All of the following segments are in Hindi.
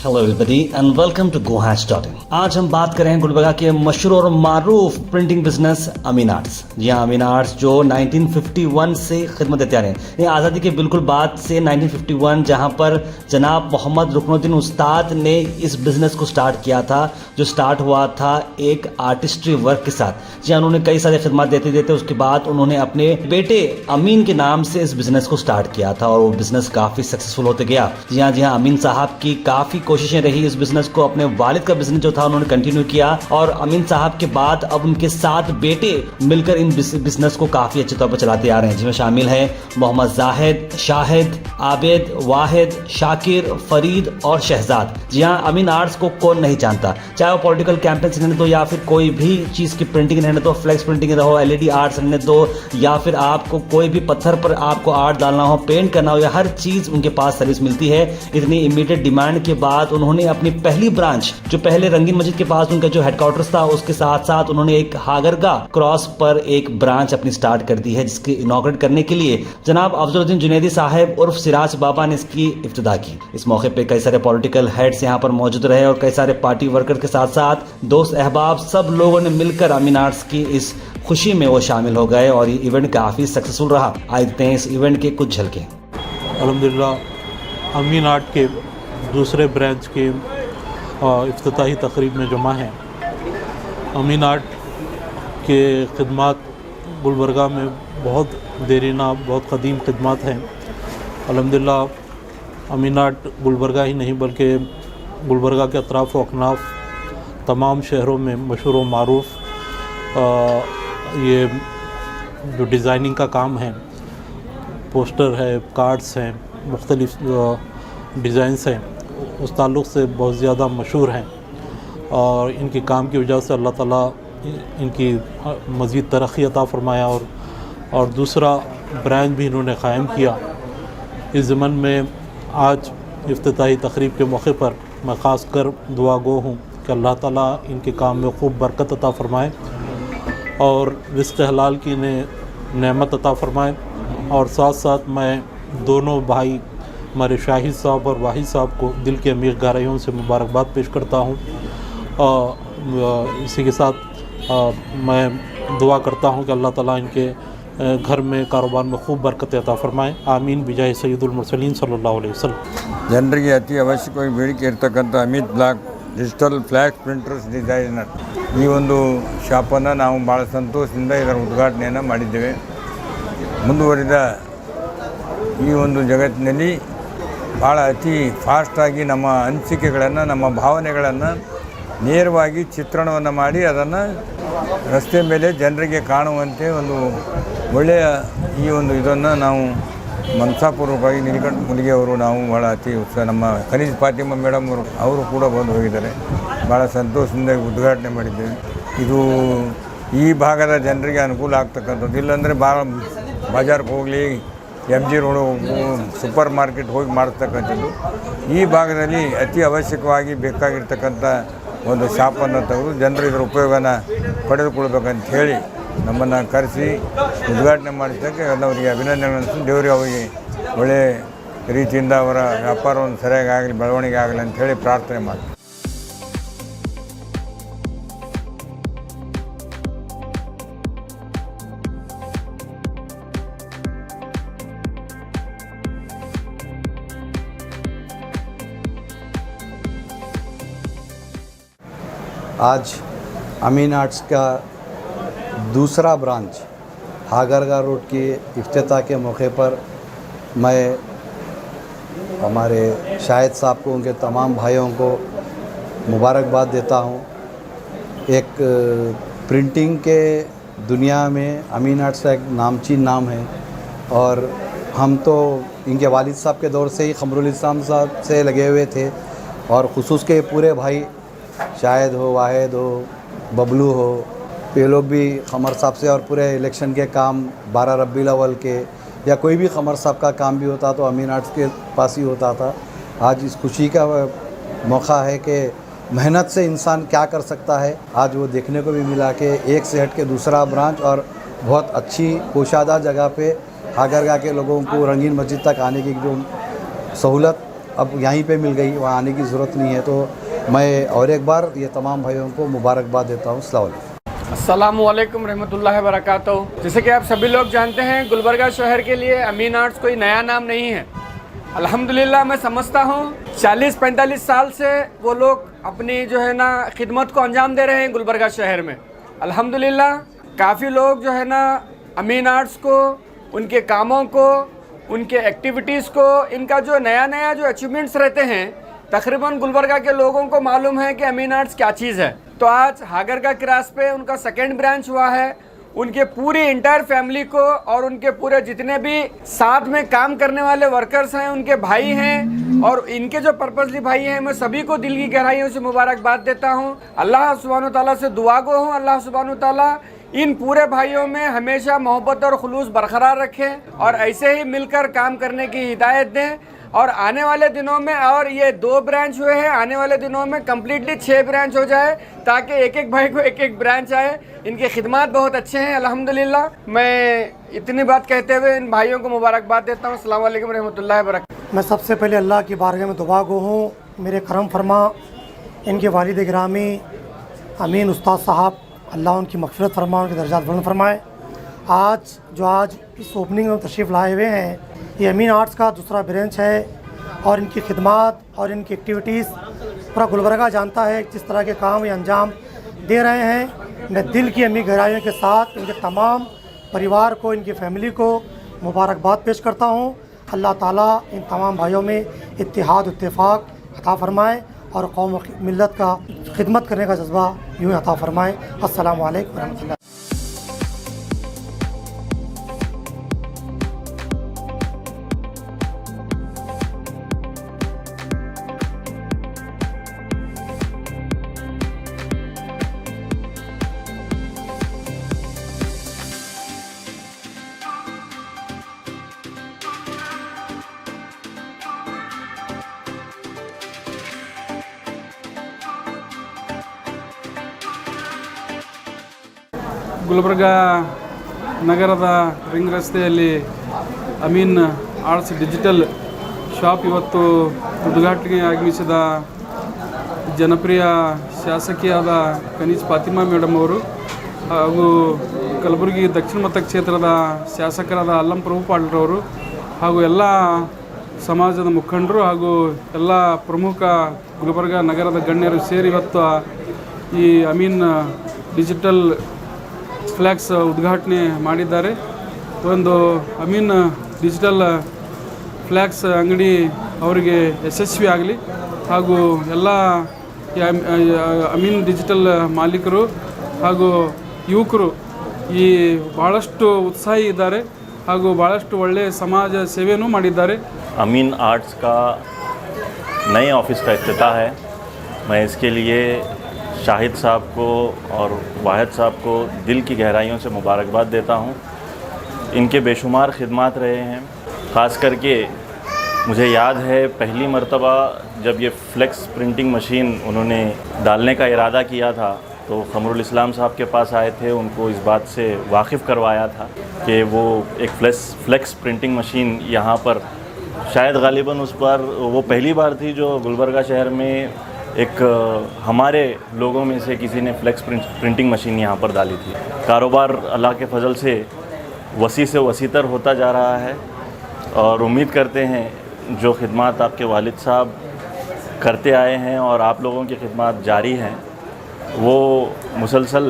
Hello everybody and welcome to GoHatch.in। आज हम बात करें गुलबर्गा के मशहूर और मारूफ प्रिंटिंग बिजनेस अमीन आर्ट्स। जी हाँ, अमीन आर्ट्स जो 1951 से खिदमत देते आ रहे हैं। ये आज़ादी के बिल्कुल बाद से 1951 जहाँ पर जनाब मोहम्मद रुकनुद्दीन उस्ताद ने इस बिज़नेस को स्टार्ट किया था, जो स्टार्ट हुआ था एक आर्टिस्ट्री वर्क के साथ। जी हाँ, उन्होंने कई सारे खिदमत देते देते उसके बाद उन्होंने अपने बेटे अमीन के नाम से इस बिज़नेस को स्टार्ट किया था और वो बिज़नेस काफ़ी सक्सेसफुल होते गया। जी हाँ, अमीन साहब की काफ़ी कोशिशें रही इस बिजनेस को, अपने वालिद का बिजनेस जो था उन्होंने कंटिन्यू किया और अमीन साहब के बाद अब उनके 7 बेटे मिलकर इन बिजनेस को काफी अच्छे तौर पर चलाते आ रहे हैं, जिसमें शामिल है मोहम्मद जाहिद, शाहिद, आबिद, वाहिद, शाकिर, फरीद और शहजाद। जी हाँ, अमीन आर्ट्स को कौन नहीं जानता, चाहे वो पॉलिटिकल कैंपेन्स रहने दो या फिर कोई भी चीज की प्रिंटिंग रहने दो, फ्लेक्स प्रिंटिंग रहो, LED आर्ट्स रहने दो, या फिर आपको कोई भी पत्थर पर आपको आर्ट डालना हो, पेंट करना हो, या हर चीज उनके पास सर्विस मिलती है। इतनी इमीडिएट डिमांड के बाद उन्होंने अपनी पहली ब्रांच, जो पहले रंगीन मस्जिद के पास उनका जो हेडक्वार्टर्स था, उसके साथ साथ उन्होंने एक हागरगा क्रॉस पर एक ब्रांच अपनी स्टार्ट कर दी है, जिसके इनॉग्रेट करने के लिए जनाब अफजलुद्दीन जुनैदी साहब उर्फ सिराज बाबा ने इसकी इफ्तिदा की। इस मौके पे कई सारे पॉलिटिकल हेड्स यहाँ पर मौजूद रहे और कई सारे पार्टी वर्कर के साथ साथ दोस्त अहबाब सब लोगों ने मिलकर अमीन आर्ट्स की इस खुशी में वो शामिल हो गए और ये इवेंट काफी सक्सेसफुल रहा। आए देखते हैं इस इवेंट के कुछ झलके। अल्हम्दुलिल्लाह अमीन आर्ट के दूसरे ब्रांच के इफ्तिताही तकरीब में जमा हैं। अमीन आर्ट के खिदमात गुलबर्गा में बहुत देरीना, बहुत कदीम खिदमात हैं। अल्हम्दुलिल्लाह अमीन आर्ट गुलबर्गा ही नहीं बल्कि गुलबर्गा के अतराफ़ व अकनाफ तमाम शहरों में मशहूर व मारूफ ये जो डिज़ाइनिंग का काम है, पोस्टर है, कार्ड्स हैं, मुख्तलिफ डिज़ाइंस हैं, उस ताल्लुक़ से बहुत ज़्यादा मशहूर हैं और इनके काम की वजह से अल्लाह ताला इनकी मज़ीद तरक्की अता फ़रमाया और दूसरा ब्रांच भी इन्होंने क़ायम किया। इस ज़मन में आज इफ्तिताही तकरीब के मौके पर मैं ख़ास कर दुआ गो हूँ कि अल्लाह ताला इनके काम में खूब बरकत अता फ़रमाए और रिज़्क़ हलाल की इन्हें नेमत अता फ़रमाए। और साथ साथ मैं दोनों भाई हमारे शाहिद साहब और वाहिद साहब को दिल के अमीर गहराइयों से मुबारकबाद पेश करता हूँ। इसी के साथ मैं दुआ करता हूँ कि अल्लाह ताला इनके घर में कारोबार में खूब बरकत अता फरमाए। आमीन बिजाय सैयदुल मुरसलीन सल्लल्लाहु अलैहि वसल्लम। ಜನರಿಗೆ ಅತಿ ಅವಶ್ಯಕವಾಗಿ ಬೇಡಿಕೆ ಇರತಕ್ಕಂಥ Amit block digital flex printers designer ಈ ಒಂದು ಶಾಪನ್ನು ನಾವು ಭಾಳ ಸಂತೋಷದಿಂದ ಇದರ ಉದ್ಘಾಟನೆಯನ್ನು ಮಾಡಿದ್ದೇವೆ। ಮುಂದುವರಿದ ಈ ಒಂದು ಜಗತ್ತಿನಲ್ಲಿ ಭಾಳ ಅತಿ ಫಾಸ್ಟಾಗಿ ನಮ್ಮ ಅನಿಸಿಕೆಗಳನ್ನು, ನಮ್ಮ ಭಾವನೆಗಳನ್ನು ನೇರವಾಗಿ ಚಿತ್ರಣವನ್ನು ಮಾಡಿ ಅದನ್ನು ರಸ್ತೆ ಮೇಲೆ ಜನರಿಗೆ ಕಾಣುವಂತೆ ಒಂದು ಒಳ್ಳೆಯ ಈ ಒಂದು ಇದನ್ನು ನಾವು ಮನಸಾಪೂರ್ವಕವಾಗಿ ನೀಲಕಂಠ ಮುಲಿಗೆ ಅವರು ನಾವು ಭಾಳ ಅತಿ ಉತ್ಸಾಹ, ನಮ್ಮ ಖನಿಜ್ ಫಾತಿಮಾ ಮೇಡಮ್ ಅವರು ಕೂಡ ಬಂದು ಹೋಗಿದ್ದಾರೆ। ಭಾಳ ಸಂತೋಷದಿಂದ ಉದ್ಘಾಟನೆ ಮಾಡಿದ್ದೇವೆ। ಇದು ಈ ಭಾಗದ ಜನರಿಗೆ ಅನುಕೂಲ ಆಗ್ತಕ್ಕಂಥದ್ದು, ಇಲ್ಲಾಂದರೆ ಭಾಳ ಬಾಜಾರ್ಗೆ ಹೋಗಲಿ, MG ರೋಡ್ ಸೂಪರ್ ಮಾರ್ಕೆಟ್ ಹೋಗಿ ಮಾಡ್ತಕ್ಕಂಥದ್ದು ಈ ಭಾಗದಲ್ಲಿ ಅತಿ ಅವಶ್ಯಕವಾಗಿ ಬೇಕಾಗಿರ್ತಕ್ಕಂಥ ಒಂದು ಶಾಪನ್ನು ತೆಗೆದು ಜನರು ಇದರ ಉಪಯೋಗನ ಪಡೆದುಕೊಳ್ಬೇಕಂತ ಹೇಳಿ ನಮ್ಮನ್ನು ಕರೆಸಿ ಉದ್ಘಾಟನೆ ಮಾಡಿದ್ದಕ್ಕೆ ಅವರಿಗೆ ಅಭಿನಂದನೆಗಳನ್ನು, ದೇವರಿಗೆ ಅವರಿಗೆ ಒಳ್ಳೆಯ ರೀತಿಯಿಂದ ಅವರ ವ್ಯಾಪಾರವನ್ನು ಸರಿಯಾಗಿ ಆಗಲಿ, ಬೆಳವಣಿಗೆ ಆಗಲಿ ಅಂಥೇಳಿ ಪ್ರಾರ್ಥನೆ ಮಾಡಿ आज अमीन आर्ट्स का दूसरा ब्रांच हागरगा रोड के इफ्तिताह के मौके पर मैं हमारे शाहिद साहब को, उनके तमाम भाइयों को मुबारकबाद देता हूँ। एक प्रिंटिंग के दुनिया में अमीन आर्ट्स का एक नामचीन नाम है और हम तो इनके वालिद साहब के दौर से ही क़मरुल इस्लाम साहब से लगे हुए थे और ख़ुसूस के पूरे भाई शाहिद हो, वाहिद हो, बबलू हो, ये लोग भी क़मर साहब से, और पूरे इलेक्शन के काम 12 रबीउल अव्वल के या कोई भी क़मर साहब का काम भी होता तो अमीन आर्ट्स के पास ही होता था। आज इस खुशी का मौका है कि मेहनत से इंसान क्या कर सकता है, आज वो देखने को भी मिला कि एक से हट के दूसरा ब्रांच और बहुत अच्छी पोशादा जगह पे हागरगा के लोगों को रंगीन मस्जिद तक आने की जो सहूलत अब यहीं पे मिल गई, वहाँ आने की ज़रूरत नहीं है। तो मैं और एक बार ये तमाम भाइयों को मुबारकबाद देता हूँ। अस्सलाम वालेकुम। अस्सलामुअलैकुम रहमतुल्लाहि व बरकातहू। जैसे कि आप सभी लोग जानते हैं, गुलबर्गा शहर के लिए अमीन आर्ट्स कोई नया नाम नहीं है। अल्हम्दुलिल्लाह मैं समझता हूँ 40-45 साल से वो लोग अपनी जो है ना खिदमत को अंजाम दे रहे हैं गुलबर्गा शहर में। अल्हम्दुलिल्लाह काफ़ी लोग जो है ना अमीन आर्ट्स को, उनके कामों को, उनके एक्टिविटीज़ को, इनका जो नया जो अचीवमेंट्स रहते हैं, तकरीबन गुलबर्गा के लोगों को मालूम है कि अमीन आर्ट्स क्या चीज़ है। तो आज हागर का क्रास पे उनका सेकेंड ब्रांच हुआ है। उनके पूरी इंटायर फैमिली को और उनके पूरे जितने भी साथ में काम करने वाले वर्कर्स हैं, उनके भाई हैं और इनके जो पर्पसली भाई हैं, मैं सभी को दिल की गहराइयों से मुबारकबाद देता हूं। अल्लाह सुब्हानो तआला से दुआ गो हूं, अल्लाह सुब्हानो तआला इन पूरे भाइयों में हमेशा मोहब्बत और खुलूस बरकरार रखें और ऐसे ही मिलकर काम करने की हिदायत दें। और आने वाले दिनों में, और ये 2 ब्रांच हुए हैं, आने वाले दिनों में कम्प्लीटली 6 ब्रांच हो जाए, ताकि एक भाई को एक ब्रांच आए। इनके खिदमात बहुत अच्छे हैं अल्हम्दुलिल्लाह। मैं इतनी बात कहते हुए इन भाइयों को मुबारकबाद देता हूँ। अस्सलाम वालेकुम रहमतुल्लाहि व बरकातहू। मैं सबसे पहले अल्लाह की बारगाह में दुआ गो हूँ, मेरे करम फरमा इनके वालिद गिरामी अमीन उस्ताद साहब, अल्लाह उनकी मग़फ़िरत फरमा, उनके दर्जात बुलंद फरमाए। आज इस ओपनिंग में तशरीफ़ लाए हुए हैं, ये अमीन आर्ट्स का दूसरा ब्रांच है और इनकी खिदमात और इनकी एक्टिविटीज़ पूरा गुलबर्गा जानता है जिस तरह के काम ये अंजाम दे रहे हैं। मैं दिल की अमी गहराइयों के साथ इनके तमाम परिवार को, इनकी फ़ैमिली को मुबारकबाद पेश करता हूँ। अल्लाह ताला इन तमाम भाइयों में इत्तेहाद इत्तेफाक अता फ़रमाए और कौम मिल्लत का खिदमत करने का जज्बा यूँ अता फ़रमाए। अस्सलाम वालेकुम रहमतुल्लाह। ಗುಲ್ಬರ್ಗಾ ನಗರದ ರಿಂಗ್ ರಸ್ತೆಯಲ್ಲಿ ಅಮೀನ್ ಆರ್ಟ್ಸ್ ಡಿಜಿಟಲ್ ಶಾಪ್ ಇವತ್ತು ಉದ್ಘಾಟನೆಗೆ ಆಗಮಿಸಿದ ಜನಪ್ರಿಯ ಶಾಸಕಿಯಾದ ಕನೀಜ್ ಫಾತಿಮಾ ಮೇಡಮ್ ಅವರು ಹಾಗೂ ಕಲಬುರಗಿ ದಕ್ಷಿಣ ಮತಕ್ಷೇತ್ರದ ಶಾಸಕರಾದ ಅಲ್ಲಂ ಪ್ರಭು ಪಾಟೀಲ್ರವರು ಹಾಗೂ ಎಲ್ಲ ಸಮಾಜದ ಮುಖಂಡರು ಹಾಗೂ ಎಲ್ಲ ಪ್ರಮುಖ ಗುಲ್ಬರ್ಗಾ ನಗರದ ಗಣ್ಯರು ಸೇರಿ ಇವತ್ತು ಈ ಅಮೀನ್ ಡಿಜಿಟಲ್ ಫ್ಲ್ಯಾಕ್ಸ್ ಉದ್ಘಾಟನೆ ಮಾಡಿದ್ದಾರೆ. ಒಂದು ಅಮೀನ್ ಡಿಜಿಟಲ್ ಫ್ಲ್ಯಾಕ್ಸ್ ಅಂಗಡಿ ಅವರಿಗೆ ಯಶಸ್ವಿ ಆಗಲಿ ಹಾಗೂ ಎಲ್ಲ ಅಮೀನ್ ಡಿಜಿಟಲ್ ಮಾಲೀಕರು ಹಾಗೂ ಯುವಕರು ಈ ಭಾಳಷ್ಟು ಉತ್ಸಾಹಿ ಇದ್ದಾರೆ ಹಾಗೂ ಭಾಳಷ್ಟು ಒಳ್ಳೆಯ ಸಮಾಜ ಸೇವೆಯೂ ಮಾಡಿದ್ದಾರೆ. अमीन आर्ट्स का नए ऑफिस का इफ्तिताह है। मैं इसके लिए शाहिद साहब को और वाहिद साहब को दिल की गहराइयों से मुबारकबाद देता हूँ। इनके बेशुमार खिदमात रहे हैं। ख़ास करके मुझे याद है पहली मर्तबा जब ये फ्लेक्स प्रिंटिंग मशीन उन्होंने डालने का इरादा किया था तो क़मरुल इस्लाम साहब के पास आए थे, उनको इस बात से वाकिफ़ करवाया था कि वो एक फ्लेक्स प्रिंटिंग मशीन यहाँ पर शायद गालिबन उस पर वो पहली बार थी जो गुलबर्गा शहर में एक हमारे लोगों में से किसी ने फ्लेक्स प्रिंटिंग मशीन यहाँ पर डाली थी। कारोबार अल्लाह के फजल से वसी से वसीतर होता जा रहा है और उम्मीद करते हैं जो खिदमात आपके वालिद साहब करते आए हैं और आप लोगों की खिदमात जारी हैं वो मुसलसल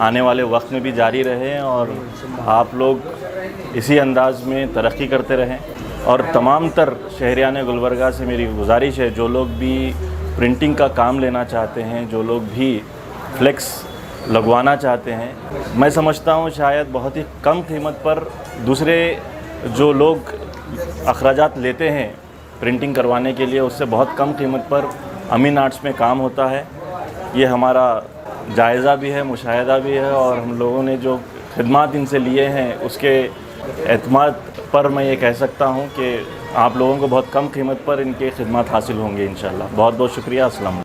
आने वाले वक्त में भी जारी रहें और आप लोग इसी अंदाज़ में तरक्की करते रहें। और तमाम तर शहरियान गुलबर्गा से मेरी गुजारिश है, जो लोग भी प्रिंटिंग का काम लेना चाहते हैं, जो लोग भी फ्लेक्स लगवाना चाहते हैं, मैं समझता हूँ शायद बहुत ही कम कीमत पर दूसरे जो लोग अखराजात लेते हैं प्रिंटिंग करवाने के लिए उससे बहुत कम कीमत पर अमीन आर्ट्स में काम होता है। ये हमारा जायज़ा भी है, मुशाहिदा भी है और हम लोगों ने जो खिदमात इनसे लिए हैं उसके एतमाद पर मैं ये कह सकता हूँ कि आप लोगों को बहुत कम कीमत पर इनके खिदमात हासिल होंगे इंशाल्लाह। बहुत बहुत शुक्रिया। अस्सलाम।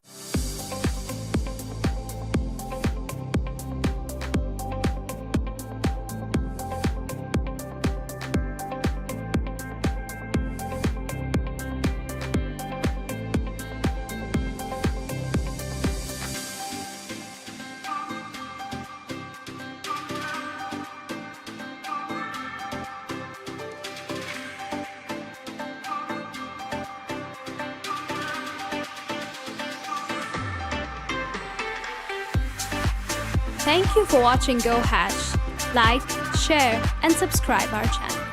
Thank you for watching Go Hatch. Like, share and subscribe our channel.